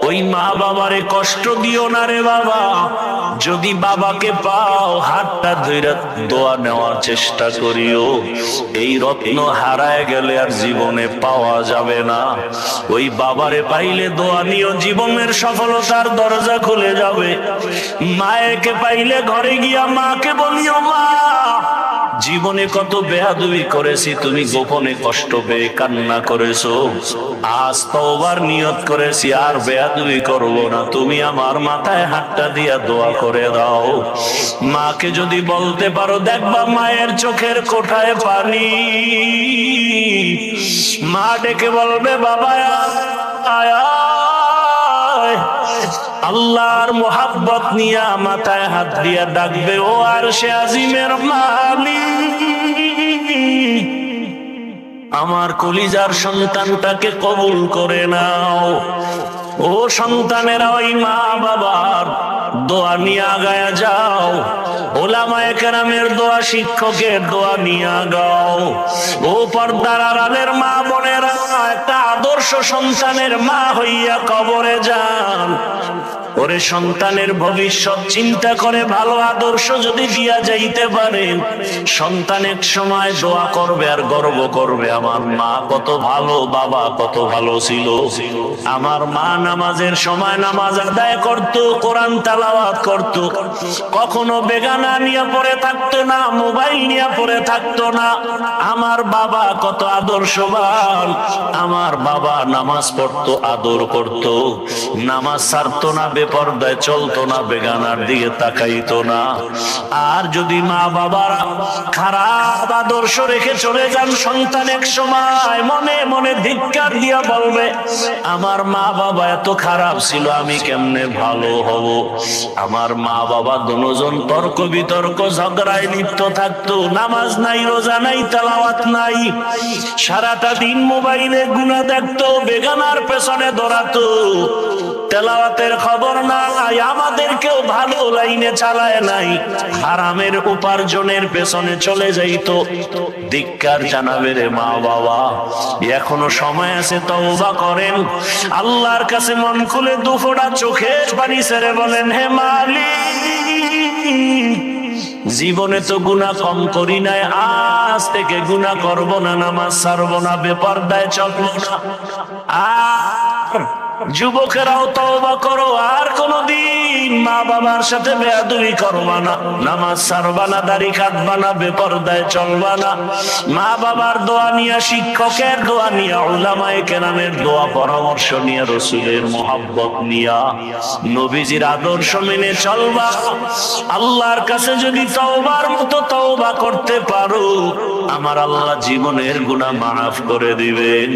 ওই মা বাবারে কষ্ট দিও না রে বাবা। যদি বাবাকে পাও হাতটা ধরে দোয়া নেওয়ার চেষ্টা করিও। এই রত্ন হারায় গেলে আর জীবনে পাওয়া যাবে না। ওই বাবারে পাইলে দোয়া নিও, জীবনের সফলতার দরজা খুলে যাবে। মায়েকে পাইলে ঘরে গিয়া মাকে বলিও, মা জীবনে কত বেয়াদবি করেছি, তুমি গোপনে কষ্ট পেয়ে কান্না করেছো। আজ তওবার নিয়ত করেছি আর বেয়াদবি করব না, তুমি আমার মাথায় হাতটা দিয়া দোয়া করে দাও। মাকে যদি বলতে পারো, দেখবা মায়ের চোখের কোঠায় পানি। মা ডেকে বলবে, বাবা আয়। আল্লাহর মোহাব্বত নিয়া মাথায় হাত দিয়া ডাকবে, ও আরশে আজিমের মালিক, আমার কলিজার সন্তানটাকে কবুল করে নাও। ও সন্তানেরা, ওই মা বাবার দোয়া নিয়ে আগায়া যাও। ওলামায়ে কেরামের দোয়া, শিক্ষকের দোয়া নিয়ে আগাও। ও পর্দার আড়ালের মা বোনেরা, একটা আদর্শ সন্তানের মা হইয়া কবরে যান। ওরে সন্তানের ভবিষ্যৎ চিন্তা করে ভালো আদর্শ যদি দিয়া যাইতে পারেন, সন্তান এক সময় দোয়া করবে আর গর্ব করবে, আমার মা কত ভালো, বাবা কত ভালো ছিল। আমার মা নামাজের সময় নামাজ আদায় করত, কোরআন তেলাওয়াত করত, কখনো বেগানা নিয়ে পড়ে থাকতো না, মোবাইল নিয়ে পড়ে থাকতো না। আমার বাবা কত আদর্শবান, আমার বাবা নামাজ পড়তো, আদর করত, নামাজ ছাড়তো না, বেপরদায় চলতো না, বেগানার দিকে তাকাইতো না। আর যদি মা বাবারা খারাপ আদর্শ রেখে চলে যান, সন্তান এক সময় মনে মনে ধিক্কার দিয়া বলবে, আমার মা বাবা এত খারাপ ছিল, আমি কেমনে ভালো হব। আমার মা বাবা দুজন তর্ক বিতর্ক ঝগড়ায় লিপ্ত থাকতো, নামাজ নাই, রোজা নাই, তেলাওয়াত নাই, সারাটা দিন মোবাইলে গুনাহ দেখতো, বেগানার পেছনে দৌড়াতো, তেলাওয়াতের খবর নাই, আমাদেরকেও ভালো লাইনে চালায় নাই, হারামের উপার্জনের পেছনে চলে যাইতো। ধিক্কার জানাবে রে মা বাবা, এখনো সময় আছে, তওবা করেন, আল্লাহর কাছে মন খুলে দুফোঁটা চোখের পানি ছেড়ে বলেন, হে মালিক, জীবনে তো গুনাহ কম করি নাই, আজ থেকে গুনাহ করব না, নামাজ ছাড়বো না, বেপরদায় চলবো না। আর যুবকেরাও তওবা করো, আর কোনদিন মা বাবার সাথে বেয়াদবি করবা না, নামাজ ছাড়বা না, দাড়ি কাটবা না, বেপরদায় চলবা না। মা বাবার দোয়া নিয়া, শিক্ষকের দোয়া নিয়া, উলামায়ে কেরামের দোয়া পরামর্শ নিয়া, রাসূলের মোহাব্বত নিয়া, নবীজির আদর্শ মেনে চলবা। আল্লাহর কাছে যদি তওবার মতো তওবা করতে পারো, আমার আল্লাহ জীবনের গুনাহ মাফ করে দিবেন।